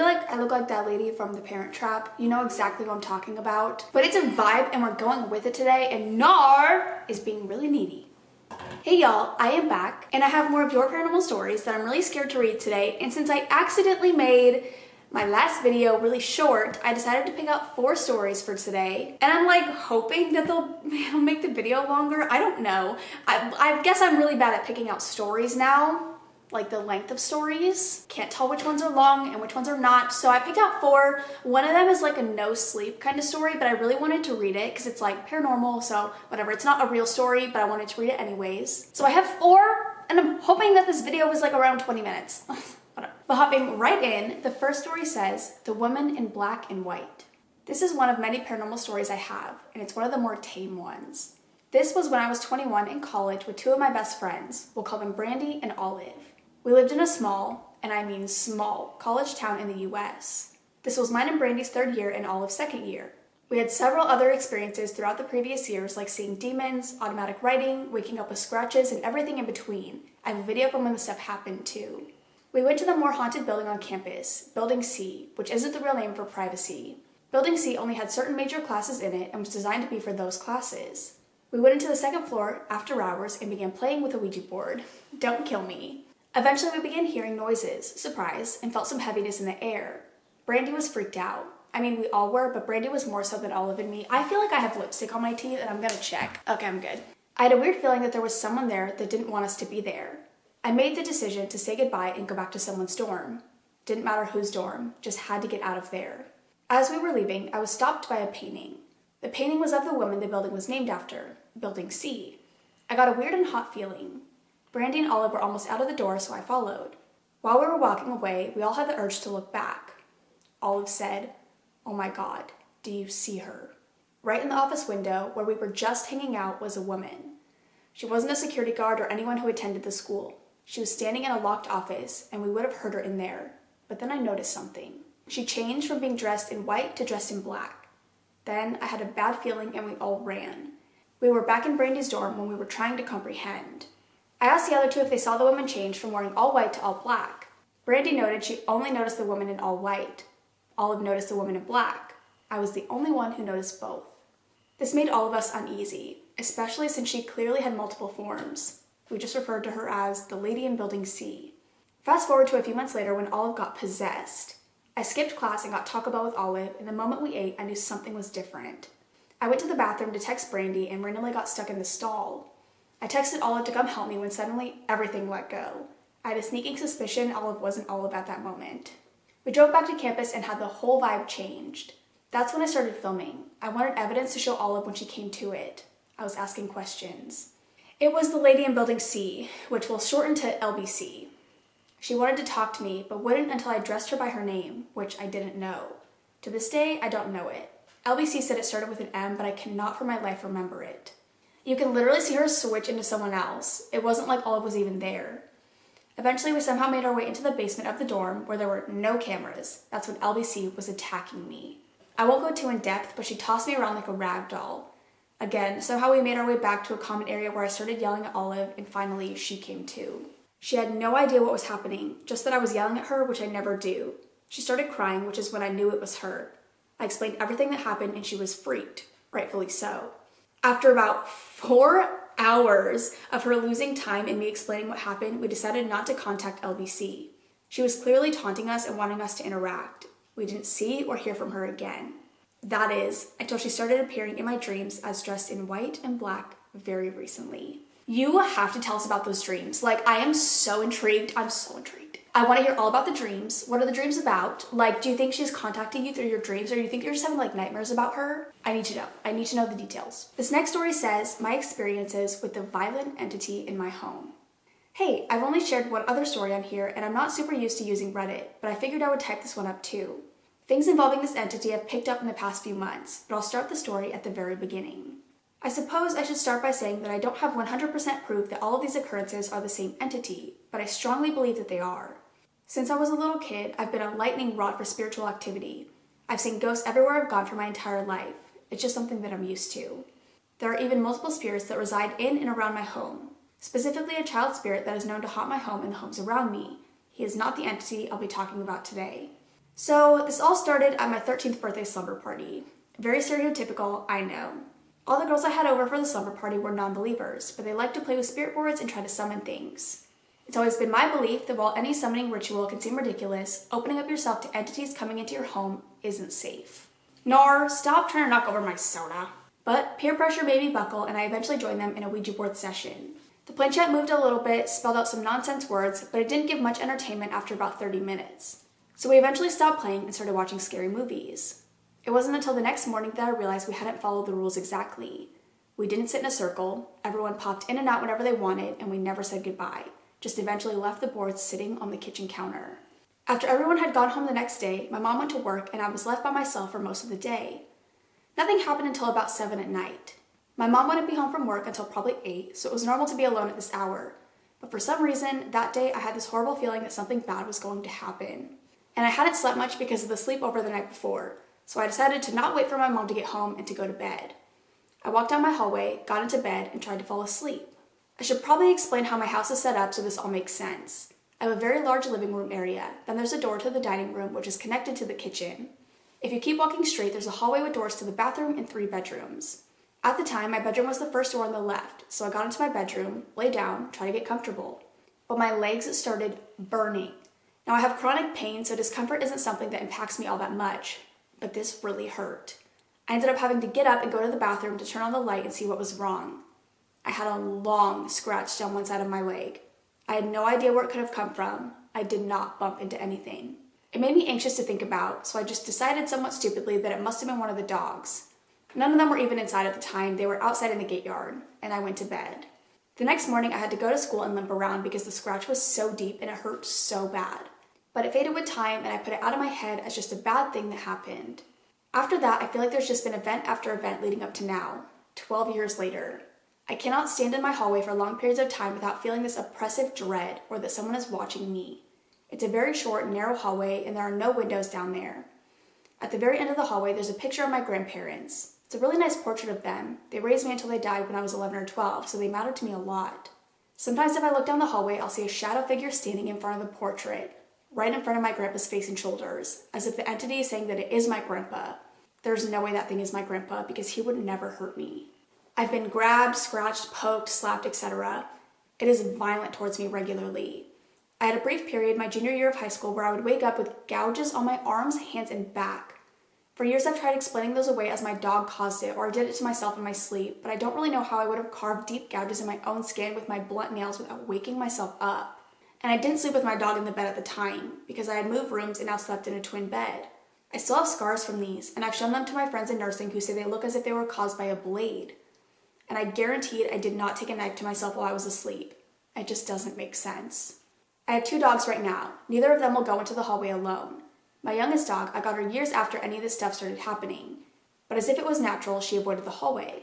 like I look like that lady from The Parent Trap. You know exactly what I'm talking about. But it's a vibe and we're going with it today, and Nar is being really needy. Hey y'all, I am back and I have more of your paranormal stories that I'm really scared to read today, and since I accidentally made my last video really short, I decided to pick out 4 stories for today, and I'm like hoping that they'll make the video longer. I don't know. I guess I'm really bad at picking out stories now, like the length of stories. Can't tell which ones are long and which ones are not, so I picked out 4. One of them is like a no sleep kind of story, but I really wanted to read it because it's like paranormal, so whatever. It's not a real story, but I wanted to read it anyways. So I have 4, and I'm hoping that this video was like around 20 minutes. Whatever. But hopping right in, the first story says, The Woman in Black and White. This is one of many paranormal stories I have, and it's one of the more tame ones. This was when I was 21 in college with 2 of my best friends. We'll call them Brandy and Olive. We lived in a small, and I mean small, college town in the US. This was mine and Brandy's 3rd year and Olive's 2nd year. We had several other experiences throughout the previous years, like seeing demons, automatic writing, waking up with scratches, and everything in between. I have a video from when this stuff happened too. We went to the more haunted building on campus, Building C, which isn't the real name for privacy. Building C only had certain major classes in it and was designed to be for those classes. We went into the 2nd floor after hours and began playing with a Ouija board. Don't kill me. Eventually we began hearing noises, surprise, and felt some heaviness in the air. Brandy was freaked out. I mean, we all were, but Brandy was more so than Olive and me. I feel like I have lipstick on my teeth and I'm gonna check. Okay, I'm good. I had a weird feeling that there was someone there that didn't want us to be there. I made the decision to say goodbye and go back to someone's dorm. Didn't matter whose dorm, just had to get out of there. As we were leaving, I was stopped by a painting. The painting was of the woman the building was named after, Building C. I got a weird and hot feeling. Brandy and Olive were almost out of the door, so I followed. While we were walking away, we all had the urge to look back. Olive said, "Oh my God, do you see her?" Right in the office window, where we were just hanging out, was a woman. She wasn't a security guard or anyone who attended the school. She was standing in a locked office, and we would have heard her in there. But then I noticed something. She changed from being dressed in white to dressed in black. Then I had a bad feeling and we all ran. We were back in Brandy's dorm when we were trying to comprehend. I asked the other 2 if they saw the woman change from wearing all white to all black. Brandy noted she only noticed the woman in all white. Olive noticed the woman in black. I was the only one who noticed both. This made all of us uneasy, especially since she clearly had multiple forms. We just referred to her as the lady in Building C. Fast forward to a few months later when Olive got possessed. I skipped class and got Taco Bell with Olive, and the moment we ate, I knew something was different. I went to the bathroom to text Brandy and randomly got stuck in the stall. I texted Olive to come help me when suddenly everything let go. I had a sneaking suspicion Olive wasn't Olive at that moment. We drove back to campus and had the whole vibe changed. That's when I started filming. I wanted evidence to show Olive when she came to it. I was asking questions. It was the lady in Building C, which we'll shorten to LBC. She wanted to talk to me, but wouldn't until I addressed her by her name, which I didn't know. To this day, I don't know it. LBC said it started with an M, but I cannot for my life remember it. You can literally see her switch into someone else. It wasn't like Olive was even there. Eventually, we somehow made our way into the basement of the dorm where there were no cameras. That's when LBC was attacking me. I won't go too in depth, but she tossed me around like a rag doll. Again, somehow we made our way back to a common area where I started yelling at Olive, and finally she came to. She had no idea what was happening, just that I was yelling at her, which I never do. She started crying, which is when I knew it was her. I explained everything that happened and she was freaked, rightfully so. After about 4 hours of her losing time and me explaining what happened, we decided not to contact LBC. She was clearly taunting us and wanting us to interact. We didn't see or hear from her again. That is, until she started appearing in my dreams as dressed in white and black very recently. You have to tell us about those dreams. Like, I am so intrigued. I'm so intrigued. I want to hear all about the dreams. What are the dreams about? Like, do you think she's contacting you through your dreams, or do you think you're just having like nightmares about her? I need to know. I need to know the details. This next story says, my experiences with the violent entity in my home. Hey, I've only shared one other story on here, and I'm not super used to using Reddit, but I figured I would type this one up too. Things involving this entity have picked up in the past few months, but I'll start the story at the very beginning. I suppose I should start by saying that I don't have 100% proof that all of these occurrences are the same entity, but I strongly believe that they are. Since I was a little kid, I've been a lightning rod for spiritual activity. I've seen ghosts everywhere I've gone for my entire life. It's just something that I'm used to. There are even multiple spirits that reside in and around my home, specifically a child spirit that is known to haunt my home and the homes around me. He is not the entity I'll be talking about today. So this all started at my 13th birthday slumber party. Very stereotypical, I know. All the girls I had over for the slumber party were non-believers, but they liked to play with spirit boards and try to summon things. It's always been my belief that while any summoning ritual can seem ridiculous, opening up yourself to entities coming into your home isn't safe. Nar, stop trying to knock over my soda. But peer pressure made me buckle, and I eventually joined them in a Ouija board session. The planchette moved a little bit, spelled out some nonsense words, but it didn't give much entertainment after about 30 minutes. So we eventually stopped playing and started watching scary movies. It wasn't until the next morning that I realized we hadn't followed the rules exactly. We didn't sit in a circle, everyone popped in and out whenever they wanted, and we never said goodbye, just eventually left the boards sitting on the kitchen counter. After everyone had gone home the next day, my mom went to work and I was left by myself for most of the day. Nothing happened until about 7 at night. My mom wouldn't be home from work until probably 8, so it was normal to be alone at this hour. But for some reason, that day I had this horrible feeling that something bad was going to happen. And I hadn't slept much because of the sleepover the night before, so I decided to not wait for my mom to get home and to go to bed. I walked down my hallway, got into bed, and tried to fall asleep. I should probably explain how my house is set up so this all makes sense. I have a very large living room area, then there's a door to the dining room which is connected to the kitchen. If you keep walking straight, there's a hallway with doors to the bathroom and 3 bedrooms. At the time, my bedroom was the first door on the left, so I got into my bedroom, lay down, tried to get comfortable. But my legs started burning. Now I have chronic pain, so discomfort isn't something that impacts me all that much, but this really hurt. I ended up having to get up and go to the bathroom to turn on the light and see what was wrong. I had a long scratch down one side of my leg. I had no idea where it could have come from. I did not bump into anything. It made me anxious to think about, so I just decided somewhat stupidly that it must have been one of the dogs. None of them were even inside at the time, they were outside in the gate yard, and I went to bed. The next morning I had to go to school and limp around because the scratch was so deep and it hurt so bad. But it faded with time and I put it out of my head as just a bad thing that happened. After that, I feel like there's just been event after event leading up to now, 12 years later. I cannot stand in my hallway for long periods of time without feeling this oppressive dread or that someone is watching me. It's a very short, narrow hallway and there are no windows down there. At the very end of the hallway, there's a picture of my grandparents. It's a really nice portrait of them. They raised me until they died when I was 11 or 12, so they mattered to me a lot. Sometimes if I look down the hallway, I'll see a shadow figure standing in front of the portrait, right in front of my grandpa's face and shoulders, as if the entity is saying that it is my grandpa. There's no way that thing is my grandpa because he would never hurt me. I've been grabbed, scratched, poked, slapped, etc. It is violent towards me regularly. I had a brief period my junior year of high school where I would wake up with gouges on my arms, hands, and back. For years I've tried explaining those away as my dog caused it or I did it to myself in my sleep, but I don't really know how I would have carved deep gouges in my own skin with my blunt nails without waking myself up. And I didn't sleep with my dog in the bed at the time because I had moved rooms and now slept in a twin bed. I still have scars from these, and I've shown them to my friends in nursing who say they look as if they were caused by a blade. And I guaranteed I did not take a knife to myself while I was asleep. It just doesn't make sense. I have 2 dogs right now. Neither of them will go into the hallway alone. My youngest dog, I got her years after any of this stuff started happening. But as if it was natural, she avoided the hallway.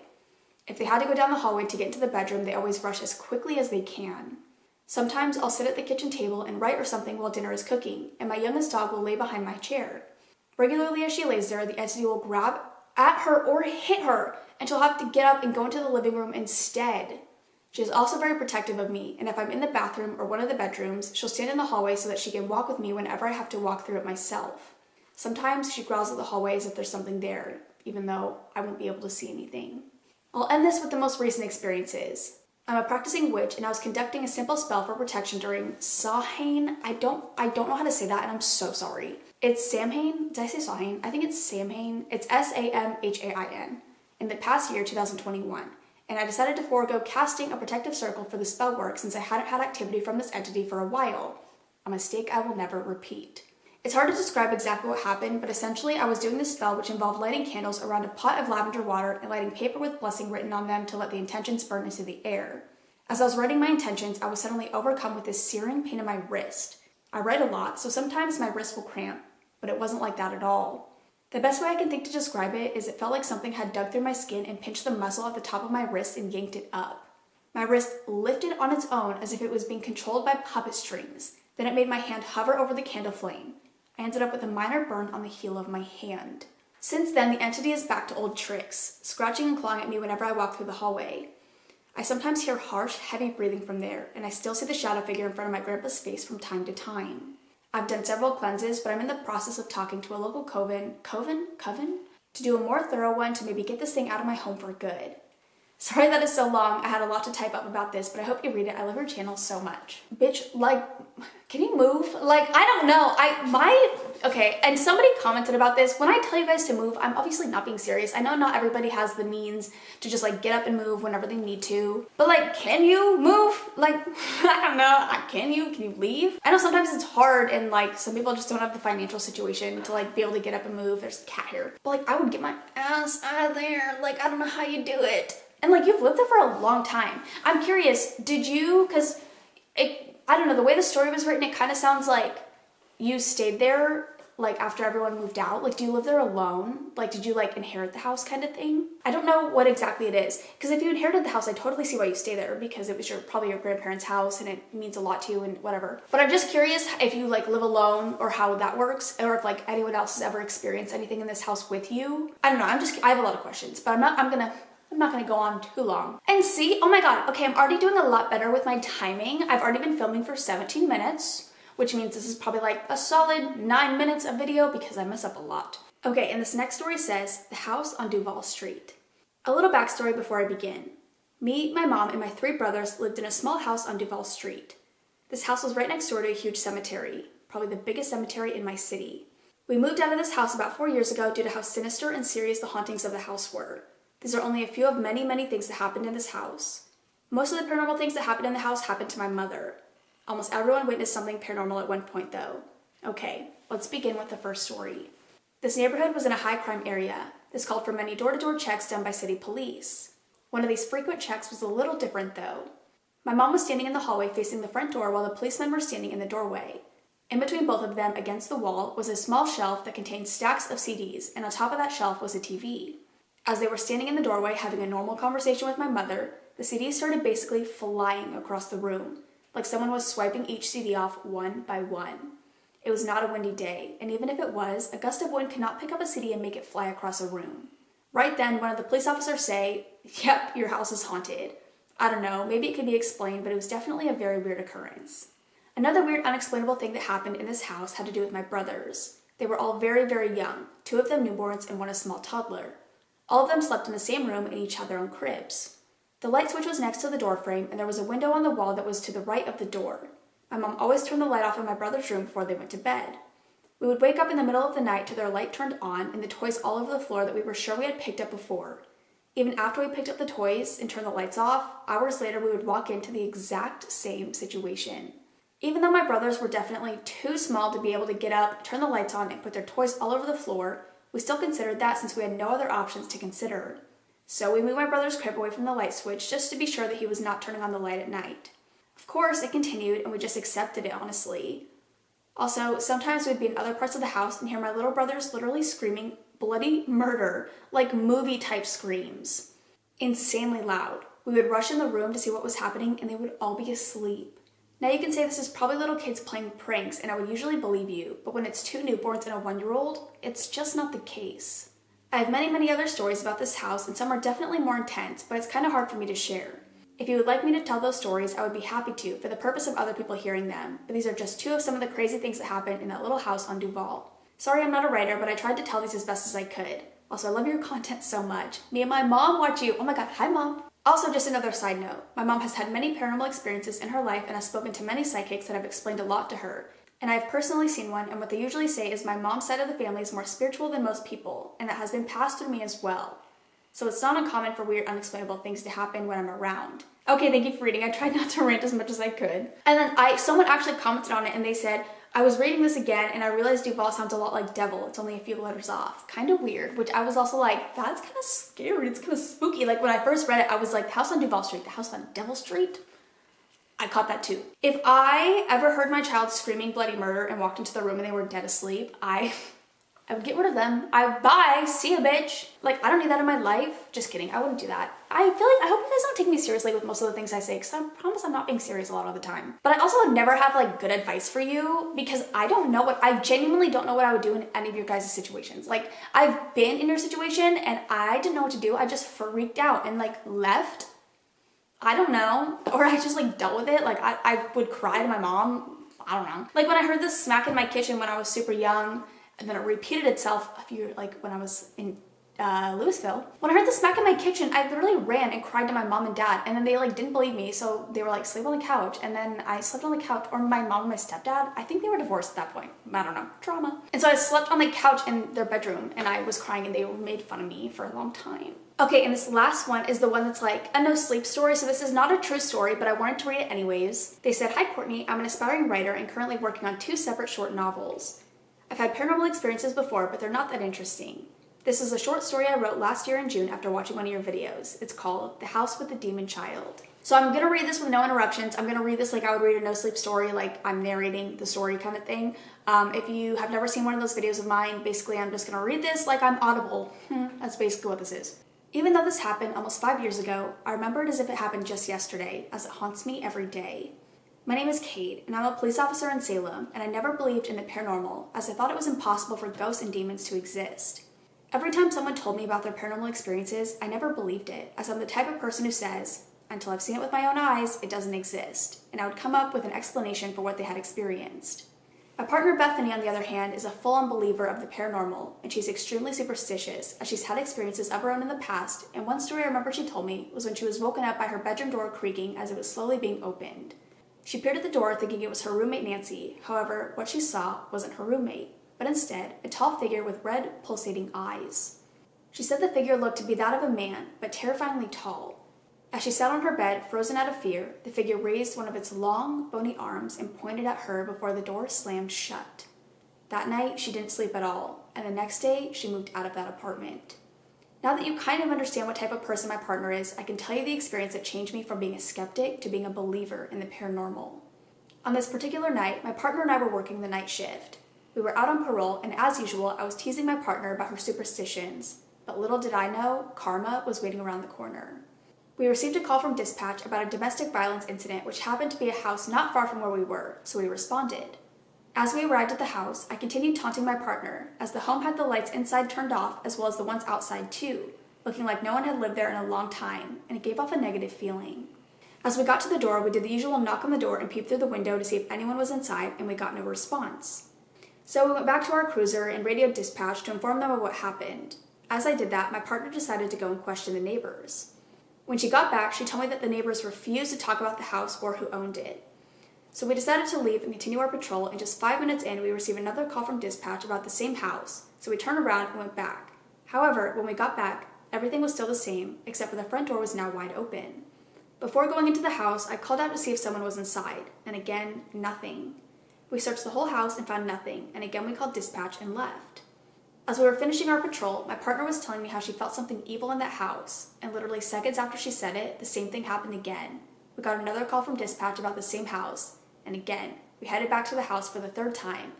If they had to go down the hallway to get into the bedroom, they always rush as quickly as they can. Sometimes I'll sit at the kitchen table and write or something while dinner is cooking, and my youngest dog will lay behind my chair. Regularly as she lays there, the entity will grab at her or hit her, and she'll have to get up and go into the living room instead. She is also very protective of me, and if I'm in the bathroom or one of the bedrooms, she'll stand in the hallway so that she can walk with me whenever I have to walk through it myself. Sometimes she growls at the hallway as if there's something there, even though I won't be able to see anything. I'll end this with the most recent experiences. I'm a practicing witch, and I was conducting a simple spell for protection during Samhain. I don't know how to say that, and I'm so sorry. It's Samhain. Did I say Samhain? I think it's Samhain. It's Samhain. In the past year, 2021. And I decided to forego casting a protective circle for the spell work since I hadn't had activity from this entity for a while. A mistake I will never repeat. It's hard to describe exactly what happened, but essentially I was doing this spell which involved lighting candles around a pot of lavender water and lighting paper with blessing written on them to let the intentions burn into the air. As I was writing my intentions, I was suddenly overcome with this searing pain in my wrist. I write a lot, so sometimes my wrist will cramp, but it wasn't like that at all. The best way I can think to describe it is it felt like something had dug through my skin and pinched the muscle at the top of my wrist and yanked it up. My wrist lifted on its own as if it was being controlled by puppet strings. Then it made my hand hover over the candle flame. I ended up with a minor burn on the heel of my hand. Since then, the entity is back to old tricks, scratching and clawing at me whenever I walk through the hallway. I sometimes hear harsh, heavy breathing from there, and I still see the shadow figure in front of my grandpa's face from time to time. I've done several cleanses, but I'm in the process of talking to a local coven to do a more thorough one to maybe get this thing out of my home for good. Sorry that is so long. I had a lot to type up about this, but I hope you read it. I love your channel so much. Bitch, like, can you move? Like, I don't know. Okay, and somebody commented about this. When I tell you guys to move, I'm obviously not being serious. I know not everybody has the means to just like get up and move whenever they need to, but like, can you move? Like, I don't know. Can you leave? I know sometimes it's hard and like some people just don't have the financial situation to like be able to get up and move. There's a cat here. But like, I would get my ass out of there. Like, I don't know how you do it. And like, you've lived there for a long time. I'm curious, did you, because I don't know, the way the story was written, it kind of sounds like you stayed there like after everyone moved out. Like, do you live there alone? Like, did you like inherit the house kind of thing? I don't know what exactly it is. Because if you inherited the house, I totally see why you stay there, because it was probably your grandparents' house and it means a lot to you and whatever. But I'm just curious if you like live alone or how that works, or if like anyone else has ever experienced anything in this house with you. I don't know. I have a lot of questions, but I'm not gonna go on too long. And see, oh my God, okay, I'm already doing a lot better with my timing. I've already been filming for 17 minutes, which means this is probably like a solid 9 minutes of video because I mess up a lot. Okay, and this next story says, the house on Duval Street. A little backstory before I begin. Me, my mom, and my 3 brothers lived in a small house on Duval Street. This house was right next door to a huge cemetery, probably the biggest cemetery in my city. We moved out of this house about 4 years ago due to how sinister and serious the hauntings of the house were. These are only a few of many, many things that happened in this house. Most of the paranormal things that happened in the house happened to my mother. Almost everyone witnessed something paranormal at one point though. Okay, let's begin with the first story. This neighborhood was in a high crime area. This called for many door-to-door checks done by city police. One of these frequent checks was a little different though. My mom was standing in the hallway facing the front door while the policemen were standing in the doorway. In between both of them, against the wall, was a small shelf that contained stacks of CDs, and on top of that shelf was a TV. As they were standing in the doorway having a normal conversation with my mother, the CDs started basically flying across the room, like someone was swiping each CD off one by one. It was not a windy day, and even if it was, a gust of wind could not pick up a CD and make it fly across a room. Right then, one of the police officers say, "Yep, your house is haunted." I don't know, maybe it could be explained, but it was definitely a very weird occurrence. Another weird, unexplainable thing that happened in this house had to do with my brothers. They were all very, very young, 2 of them newborns and 1 a small toddler. All of them slept in the same room and each had their own cribs. The light switch was next to the door frame, and there was a window on the wall that was to the right of the door. My mom always turned the light off in my brother's room before they went to bed. We would wake up in the middle of the night to their light turned on and the toys all over the floor that we were sure we had picked up before. Even after we picked up the toys and turned the lights off, hours later we would walk into the exact same situation. Even though my brothers were definitely too small to be able to get up, turn the lights on, and put their toys all over the floor, we still considered that since we had no other options to consider. So we moved my brother's crib away from the light switch just to be sure that he was not turning on the light at night. Of course, it continued and we just accepted it, honestly. Also, sometimes we'd be in other parts of the house and hear my little brothers literally screaming bloody murder, like movie type screams. Insanely loud. We would rush in the room to see what was happening and they would all be asleep. Now you can say this is probably little kids playing pranks and I would usually believe you, but when it's 2 newborns and a 1-year-old, it's just not the case. I have many, many other stories about this house and some are definitely more intense, but it's kind of hard for me to share. If you would like me to tell those stories, I would be happy to for the purpose of other people hearing them, but these are just 2 of some of the crazy things that happened in that little house on Duval. Sorry I'm not a writer, but I tried to tell these as best as I could. Also, I love your content so much. Me and my mom watch you. Oh my God, hi Mom. Also, just another side note, my mom has had many paranormal experiences in her life and has spoken to many psychics that have explained a lot to her. And I have personally seen one, and what they usually say is my mom's side of the family is more spiritual than most people, and that has been passed through me as well. So it's not uncommon for weird, unexplainable things to happen when I'm around. Okay, thank you for reading. I tried not to rant as much as I could. And then someone actually commented on it and they said, I was reading this again and I realized Duval sounds a lot like devil. It's only a few letters off. Kind of weird, which I was also like, that's kind of scary. It's kind of spooky. Like when I first read it, I was like, the house on Duval Street, the house on Devil Street? I caught that too. If I ever heard my child screaming bloody murder and walked into the room and they were dead asleep, I would get rid of them. Bye, see ya, bitch. Like, I don't need that in my life. Just kidding, I wouldn't do that. I feel like, I hope you guys don't take me seriously with most of the things I say, because I promise I'm not being serious a lot of the time. But I also would never have like good advice for you, because I genuinely don't know what I would do in any of your guys' situations. Like, I've been in your situation and I didn't know what to do. I just freaked out and like left. I don't know. Or I just like dealt with it. Like I would cry to my mom. I don't know. Like when I heard this smack in my kitchen when I was super young, and then it repeated itself when I was in Louisville. When I heard the smack in my kitchen, I literally ran and cried to my mom and dad, and then they like didn't believe me, so they were like, sleep on the couch. And then I slept on the couch, or my mom and my stepdad, I think they were divorced at that point. I don't know, trauma. And so I slept on the couch in their bedroom, and I was crying, and they made fun of me for a long time. Okay, and this last one is the one that's like a no sleep story. So this is not a true story, but I wanted to read it anyways. They said, "Hi Courtney, I'm an aspiring writer and currently working on 2 separate short novels. I've had paranormal experiences before, but they're not that interesting. This is a short story I wrote last year in June after watching one of your videos. It's called The House with the Demon Child." So I'm gonna read this with no interruptions. I'm gonna read this like I would read a no sleep story, like I'm narrating the story kind of thing. If you have never seen one of those videos of mine, basically I'm just gonna read this like I'm Audible. That's basically what this is. Even though this happened almost 5 years ago, I remember it as if it happened just yesterday, as it haunts me every day. My name is Cade, and I'm a police officer in Salem, and I never believed in the paranormal, as I thought it was impossible for ghosts and demons to exist. Every time someone told me about their paranormal experiences, I never believed it, as I'm the type of person who says, until I've seen it with my own eyes, it doesn't exist, and I would come up with an explanation for what they had experienced. My partner Bethany, on the other hand, is a full-on believer of the paranormal, and she's extremely superstitious, as she's had experiences of her own in the past, and one story I remember she told me was when she was woken up by her bedroom door creaking as it was slowly being opened. She peered at the door thinking it was her roommate Nancy. However, what she saw wasn't her roommate, but instead a tall figure with red, pulsating eyes. She said the figure looked to be that of a man, but terrifyingly tall. As she sat on her bed, frozen out of fear, the figure raised one of its long, bony arms and pointed at her before the door slammed shut. That night, she didn't sleep at all, and the next day, she moved out of that apartment. Now that you kind of understand what type of person my partner is, I can tell you the experience that changed me from being a skeptic to being a believer in the paranormal. On this particular night, my partner and I were working the night shift. We were out on parole, and as usual, I was teasing my partner about her superstitions. But little did I know, karma was waiting around the corner. We received a call from dispatch about a domestic violence incident which happened to be a house not far from where we were, so we responded. As we arrived at the house, I continued taunting my partner, as the home had the lights inside turned off as well as the ones outside too, looking like no one had lived there in a long time, and it gave off a negative feeling. As we got to the door, we did the usual knock on the door and peep through the window to see if anyone was inside, and we got no response. So we went back to our cruiser and radioed dispatch to inform them of what happened. As I did that, my partner decided to go and question the neighbors. When she got back, she told me that the neighbors refused to talk about the house or who owned it. So we decided to leave and continue our patrol, and just 5 minutes in, we received another call from dispatch about the same house, so we turned around and went back. However, when we got back, everything was still the same, except for the front door was now wide open. Before going into the house, I called out to see if someone was inside, and again, nothing. We searched the whole house and found nothing, and again we called dispatch and left. As we were finishing our patrol, my partner was telling me how she felt something evil in that house, and literally seconds after she said it, the same thing happened again. We got another call from dispatch about the same house, and again, we headed back to the house for the 3rd time.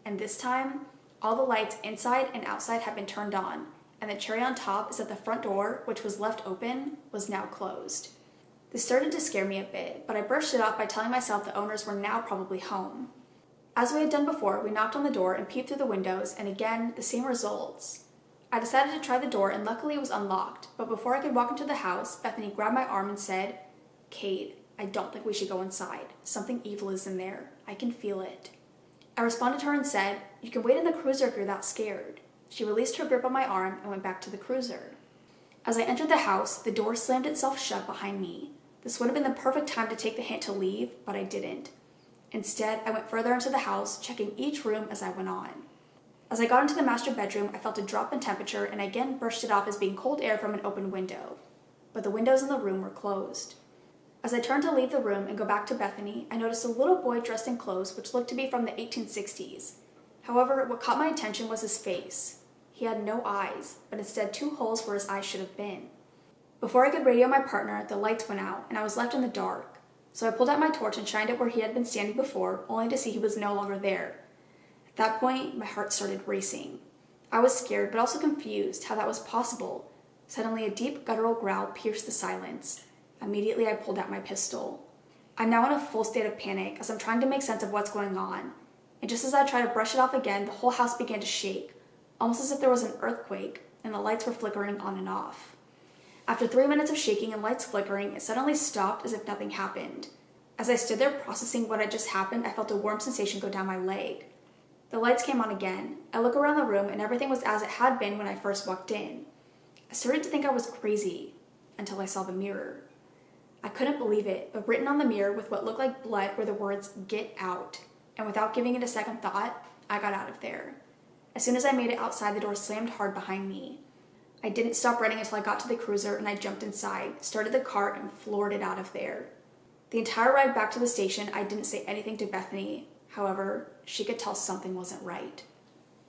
And this time, all the lights inside and outside had been turned on, and the cherry on top is that the front door, which was left open, was now closed. This started to scare me a bit, but I brushed it off by telling myself the owners were now probably home. As we had done before, we knocked on the door and peeped through the windows, and again, the same results. I decided to try the door, and luckily it was unlocked, but before I could walk into the house, Bethany grabbed my arm and said, "Cade, I don't think we should go inside. Something evil is in there. I can feel it." I responded to her and said, "You can wait in the cruiser if you're that scared." She released her grip on my arm and went back to the cruiser. As I entered the house, the door slammed itself shut behind me. This would have been the perfect time to take the hint to leave, but I didn't. Instead, I went further into the house, checking each room as I went on. As I got into the master bedroom, I felt a drop in temperature and again brushed it off as being cold air from an open window. But the windows in the room were closed. As I turned to leave the room and go back to Bethany, I noticed a little boy dressed in clothes which looked to be from the 1860s. However, what caught my attention was his face. He had no eyes, but instead 2 holes where his eyes should have been. Before I could radio my partner, the lights went out and I was left in the dark. So I pulled out my torch and shined it where he had been standing before, only to see he was no longer there. At that point, my heart started racing. I was scared, but also confused how that was possible. Suddenly, a deep guttural growl pierced the silence. Immediately, I pulled out my pistol. I'm now in a full state of panic as I'm trying to make sense of what's going on. And just as I try to brush it off again, the whole house began to shake, almost as if there was an earthquake, and the lights were flickering on and off. After 3 minutes of shaking and lights flickering, it suddenly stopped as if nothing happened. As I stood there processing what had just happened, I felt a warm sensation go down my leg. The lights came on again. I look around the room and everything was as it had been when I first walked in. I started to think I was crazy until I saw the mirror. I couldn't believe it, but written on the mirror with what looked like blood were the words, "Get out." And without giving it a second thought, I got out of there. As soon as I made it outside, the door slammed hard behind me. I didn't stop running until I got to the cruiser and I jumped inside, started the car, and floored it out of there. The entire ride back to the station, I didn't say anything to Bethany. However, she could tell something wasn't right.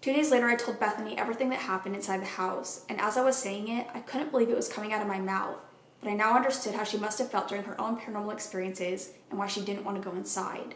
2 days later, I told Bethany everything that happened inside the house, and as I was saying it, I couldn't believe it was coming out of my mouth. But I now understood how she must have felt during her own paranormal experiences and why she didn't want to go inside.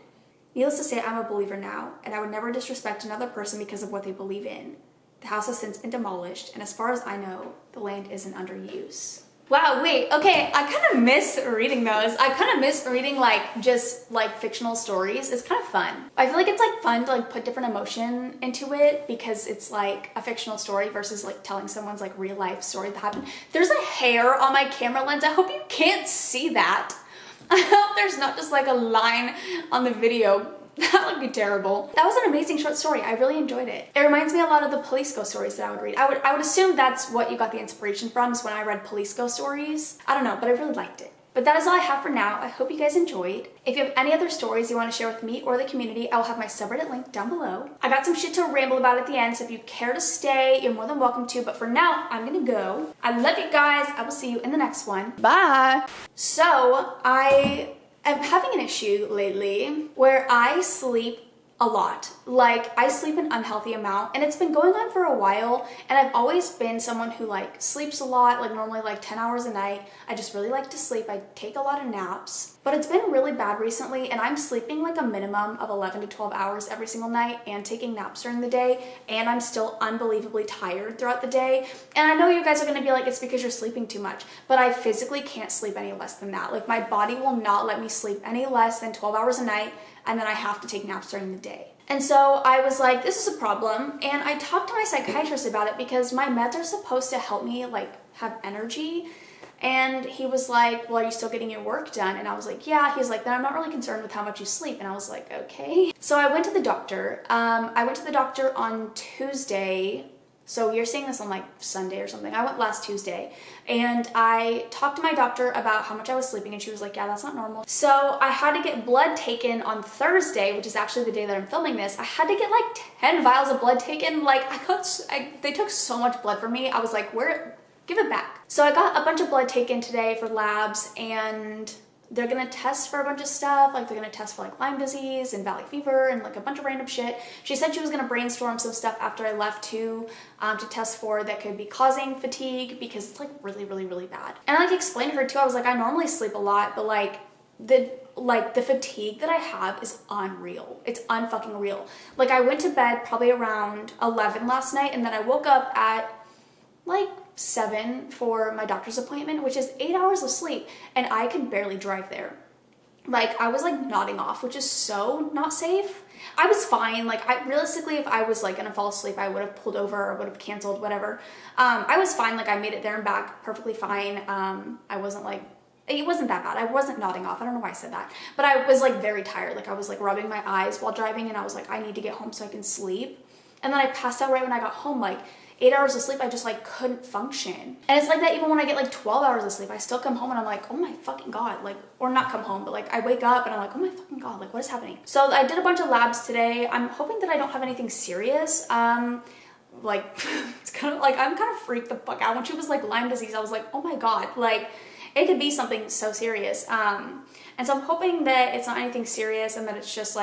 Needless to say, I'm a believer now, and I would never disrespect another person because of what they believe in. The house has since been demolished, and as far as I know, the land isn't under use. Wow, wait, okay, I kind of miss reading those. I kind of miss reading just fictional stories. It's kind of fun. I feel like it's fun to put different emotion into it because it's like a fictional story versus telling someone's real life story that happened. There's a hair on my camera lens. I hope you can't see that. I hope there's not just a line on the video. That would be terrible. That was an amazing short story. I really enjoyed it. It reminds me a lot of the police ghost stories that I would read. I would assume that's what you got the inspiration from, is when I read police ghost stories. I don't know, but I really liked it. But that is all I have for now. I hope you guys enjoyed. If you have any other stories you want to share with me or the community, I will have my subreddit link down below. I got some shit to ramble about at the end, so if you care to stay, you're more than welcome to. But for now, I'm gonna go. I love you guys. I will see you in the next one. Bye. So I'm having an issue lately where I sleep a lot. I sleep an unhealthy amount, and it's been going on for a while, and I've always been someone who sleeps a lot, normally 10 hours a night. I just really like to sleep. I take a lot of naps, but it's been really bad recently, and I'm sleeping a minimum of 11 to 12 hours every single night and taking naps during the day, and I'm still unbelievably tired throughout the day. And I know you guys are gonna be like, it's because you're sleeping too much, but I physically can't sleep any less than that. My body will not let me sleep any less than 12 hours a night, and then I have to take naps during the day. And so I was like, this is a problem, and I talked to my psychiatrist about it because my meds are supposed to help me have energy. And he was like, well, are you still getting your work done? And I was like, yeah. He's like, then I'm not really concerned with how much you sleep. And I was like, okay. So I went to the doctor. I went to the doctor on Tuesday. So you're seeing this on Sunday or something. I went last Tuesday, and I talked to my doctor about how much I was sleeping, and she was like, yeah, that's not normal. So I had to get blood taken on Thursday, which is actually the day that I'm filming this. I had to get 10 vials of blood taken. They took so much blood from me. I was like, give it back. So I got a bunch of blood taken today for labs, and they're gonna test for a bunch of stuff. They're gonna test for Lyme disease and valley fever and a bunch of random shit. She said she was gonna brainstorm some stuff after I left to test for that could be causing fatigue, because it's really, really, really bad. And I explained to her too, I was like, I normally sleep a lot, but the fatigue that I have is unreal. It's unfucking real. I went to bed probably around 11 last night, and then I woke up at 7 for my doctor's appointment, which is 8 hours of sleep, and I could barely drive there. I was nodding off, which is so not safe. I was fine. Realistically, if I was gonna fall asleep, I would have pulled over or would have canceled, whatever. I was fine. I made it there and back perfectly fine. I wasn't it wasn't that bad. I wasn't nodding off. I don't know why I said that, but I was very tired. I was rubbing my eyes while driving, and I was like, I need to get home so I can sleep. And then I passed out right when I got home. 8 hours of sleep, I just couldn't function. And it's like that even when I get 12 hours of sleep. I still come home and I'm like, oh my fucking God, or not come home, but I wake up and I'm like, oh my fucking God, what is happening? So I did a bunch of labs today. I'm hoping that I don't have anything serious. It's kind of I'm kind of freaked the fuck out. When she was Lyme disease, I was like, oh my God, it could be something so serious. And so I'm hoping that it's not anything serious and that it's just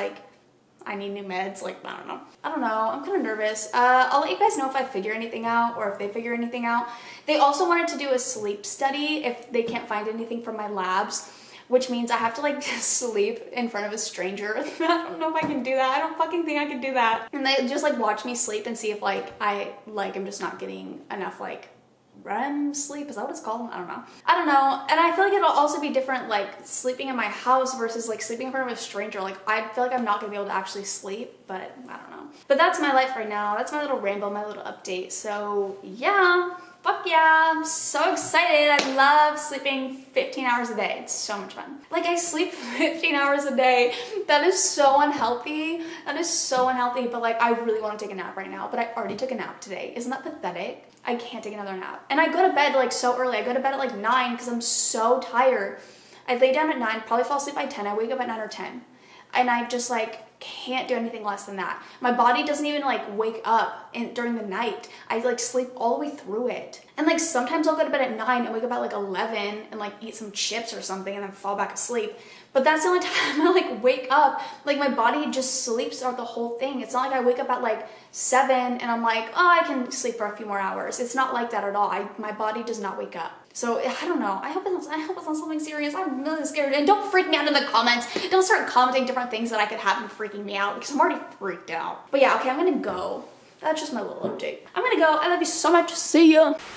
I need new meds. I don't know. I'm kind of nervous. I'll let you guys know if I figure anything out or if they figure anything out. They also wanted to do a sleep study if they can't find anything from my labs, which means I have to sleep in front of a stranger. I don't know if I can do that. I don't fucking think I can do that. And they just watch me sleep and see if I am just not getting enough REM sleep. Is that what it's called? I don't know. And I feel it'll also be different sleeping in my house versus sleeping in front of a stranger. I feel I'm not gonna be able to actually sleep, but I don't know. But that's my life right now. That's my little ramble, my little update. So yeah, fuck yeah, I'm so excited. I love sleeping 15 hours a day. It's so much fun. Like, I sleep 15 hours a day. That is so unhealthy. That is so unhealthy, but like, I really want to take a nap right now, but I already took a nap today. Isn't that pathetic? I can't take another nap. And I go to bed like so early. I go to bed at like 9 because I'm so tired. I lay down at 9, probably fall asleep by 10. I wake up at 9 or 10. And I just like can't do anything less than that. My body doesn't even like wake up during the night. I like sleep all the way through it. And like sometimes I'll go to bed at 9 and wake up at like 11 and like eat some chips or something and then fall back asleep. But that's the only time I like wake up. Like, my body just sleeps throughout the whole thing. It's not like I wake up at like 7 and I'm like, oh, I can sleep for a few more hours. It's not like that at all. My body does not wake up. So I don't know. I hope it's not something serious. I'm really scared. And don't freak me out in the comments. Don't start commenting different things that I could have and freaking me out because I'm already freaked out. But yeah, okay, I'm gonna go. That's just my little update. I'm gonna go. I love you so much. See ya.